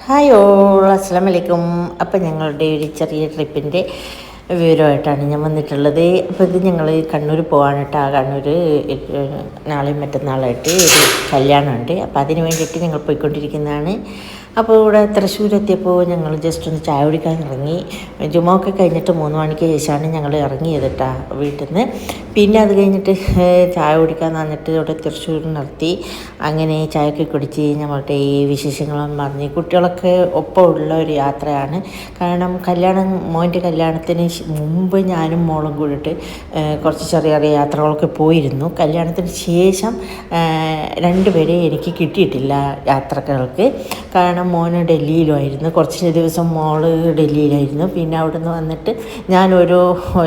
Hi all, അസ്സലാമു അലൈക്കും. അപ്പം ഞങ്ങളുടെ ഒരു ചെറിയ ട്രിപ്പിൻ്റെ വിവരമായിട്ടാണ് ഞാൻ വന്നിട്ടുള്ളത്. അപ്പോൾ ഇത് ഞങ്ങൾ കണ്ണൂർ പോകാൻ കേട്ടോ. കണ്ണൂർ നാളെയും മറ്റന്നാളായിട്ട് ഒരു കല്യാണമുണ്ട്. അപ്പോൾ അതിന് വേണ്ടിയിട്ട് ഞങ്ങൾ പോയിക്കൊണ്ടിരിക്കുന്നതാണ്. അപ്പോൾ ഇവിടെ തൃശ്ശൂരെത്തിയപ്പോൾ ഞങ്ങൾ ജസ്റ്റ് ഒന്ന് ചായ കുടിക്കാൻ ഇറങ്ങി. ജുമൊക്കെ കഴിഞ്ഞിട്ട് 3 മണിക്ക് ശേഷമാണ് ഞങ്ങൾ ഇറങ്ങിയത് കേട്ടോ വീട്ടിൽ നിന്ന്. പിന്നെ അത് കഴിഞ്ഞിട്ട് ചായ കുടിക്കാൻ വന്നിട്ട് ഇവിടെ തൃശ്ശൂർ നിർത്തി. അങ്ങനെ ചായയൊക്കെ കുടിച്ച് നമ്മളുടെ ഈ വിശേഷങ്ങളും പറഞ്ഞ് കുട്ടികളൊക്കെ ഒപ്പമുള്ള ഒരു യാത്രയാണ്. കാരണം മോൻ്റെ കല്യാണത്തിന് മുമ്പ് ഞാനും മോളും കൂടിയിട്ട് കുറച്ച് ചെറിയ ചെറിയ യാത്രകളൊക്കെ പോയിരുന്നു. കല്യാണത്തിന് ശേഷം 2 പേരെ എനിക്ക് കിട്ടിയിട്ടില്ല യാത്രകൾക്ക്. കാരണം മോന് ഡൽഹിയിലുമായിരുന്നു, കുറച്ച് ദിവസം മോള് ഡൽഹിയിലായിരുന്നു. പിന്നെ അവിടെ നിന്ന് വന്നിട്ട് ഞാനോരോ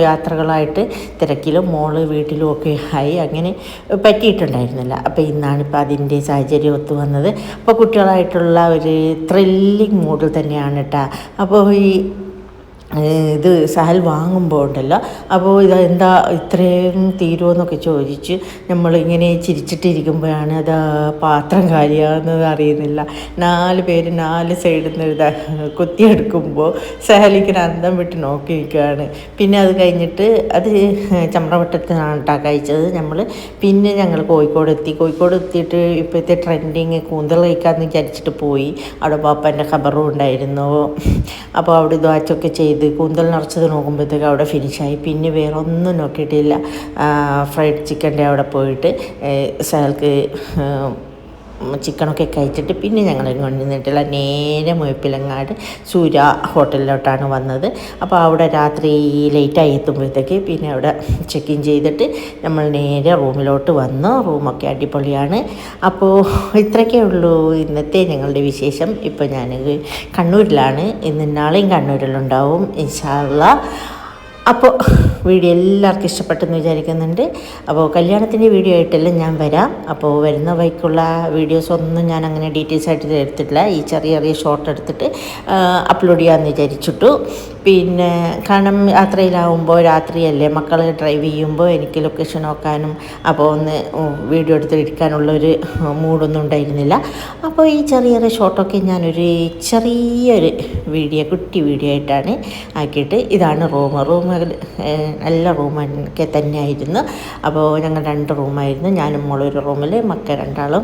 യാത്രകളായിട്ട് തിരക്കിലും മോള് വീട്ടിലും ഒക്കെ ആയി, അങ്ങനെ പറ്റിയിട്ടുണ്ടായിരുന്നില്ല. അപ്പോൾ ഇന്നാണിപ്പോൾ അതിൻ്റെ സാഹചര്യം ഒത്തു വന്നത്. അപ്പോൾ കുട്ടികളായിട്ടുള്ള ഒരു ത്രില്ലിങ് മൂഡിൽ തന്നെയാണ് കേട്ടോ. അപ്പോൾ ഇത് സഹൽ വാങ്ങുമ്പോൾ ഉണ്ടല്ലോ, അപ്പോൾ ഇതെന്താ ഇത്രയും തീരുമെന്നൊക്കെ ചോദിച്ച് നമ്മളിങ്ങനെ ചിരിച്ചിട്ടിരിക്കുമ്പോഴാണ് അത് പാത്രം കാര്യമാകുന്നത് അറിയുന്നില്ല. 4 പേര് 4 സൈഡിൽ നിന്ന് കുത്തിയെടുക്കുമ്പോൾ സഹലിങ്ങനെ അന്തം വിട്ട് നോക്കി നിൽക്കുകയാണ്. പിന്നെ അത് കഴിഞ്ഞിട്ട് അത് ചമ്രവട്ടത്തിനാണ് കേട്ടോ കഴിച്ചത് നമ്മൾ. പിന്നെ ഞങ്ങൾ കോഴിക്കോട് എത്തിയിട്ട് ഇപ്പോഴത്തെ ട്രെൻഡിങ് കൂന്തൽ കഴിക്കാമെന്ന് വിചാരിച്ചിട്ട് പോയി. അവിടെ പാപ്പൻ്റെ ഖബറും ഉണ്ടായിരുന്നു. അപ്പോൾ അവിടെ ദ്വാച്ചൊക്കെ ചെയ്ത് കൂന്തൽ നിറച്ചത് നോക്കുമ്പോഴത്തേക്ക് അവിടെ ഫിനിഷായി. പിന്നെ വേറെ ഒന്നും നോക്കിയിട്ടില്ല. ഫ്രൈഡ് ചിക്കൻ്റെ അവിടെ പോയിട്ട് സഹൽക്ക് ചിക്കനൊക്കെ കഴിച്ചിട്ട് പിന്നെ ഞങ്ങൾ ഇങ്ങോട്ട് നിന്നിട്ടില്ല. നേരെ മുഴപ്പിലങ്ങാട് സൂര്യ ഹോട്ടലിലോട്ടാണ് വന്നത്. അപ്പോൾ അവിടെ രാത്രി ലേറ്റായി എത്തുമ്പോഴത്തേക്ക് പിന്നെ അവിടെ ചെക്ക് ഇൻ ചെയ്തിട്ട് നമ്മൾ നേരെ റൂമിലോട്ട് വന്നു. റൂമൊക്കെ അടിപൊളിയാണ്. അപ്പോൾ ഇത്രയൊക്കെ ഉള്ളൂ ഇന്നത്തെ ഞങ്ങളുടെ വിശേഷം. ഇപ്പോൾ ഞാൻ കണ്ണൂരിലാണ്. ഇന്ന് നാളെയും കണ്ണൂരിലുണ്ടാവും ഇൻഷാ അല്ലാഹ്. അപ്പോൾ വീഡിയോ എല്ലാവർക്കും ഇഷ്ടപ്പെട്ടെന്ന് വിചാരിക്കുന്നുണ്ട്. അപ്പോൾ കല്യാണത്തിൻ്റെ വീഡിയോ ആയിട്ടെല്ലാം ഞാൻ വരാം. അപ്പോൾ വരുന്ന വഴിക്കുള്ള വീഡിയോസൊന്നും ഞാൻ അങ്ങനെ ഡീറ്റെയിൽസ് ആയിട്ട് എടുത്തിട്ടില്ല. ഈ ചെറിയ ഷോർട്ട് എടുത്തിട്ട് അപ്ലോഡ് ചെയ്യാമെന്ന് വിചാരിച്ചിട്ടു. പിന്നെ കാരണം യാത്രയിലാവുമ്പോൾ രാത്രിയല്ലേ, മക്കൾ ഡ്രൈവ് ചെയ്യുമ്പോൾ എനിക്ക് ലൊക്കേഷൻ നോക്കാനും അപ്പോൾ ഒന്ന് വീഡിയോ എടുത്തിരിക്കാനുള്ളൊരു മൂഡൊന്നും ഉണ്ടായിരുന്നില്ല. അപ്പോൾ ഈ ചെറിയ ഷോർട്ടൊക്കെ ഞാനൊരു ചെറിയൊരു കുട്ടി വീഡിയോ ആയിട്ടാണ് ആക്കിയിട്ട്. ഇതാണ് റൂം നല്ല റൂമൊക്കെ തന്നെയായിരുന്നു. അപ്പോൾ ഞങ്ങൾ 2 റൂമായിരുന്നു. ഞാനും മോളൊരു റൂമിൽ, മക്കൾ 2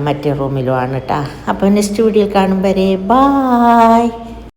മറ്റേ റൂമിലുമാണ് കേട്ടോ. അപ്പോൾ നെക്സ്റ്റ് വീഡിയോയിൽ കാണും വരെ ബായ്.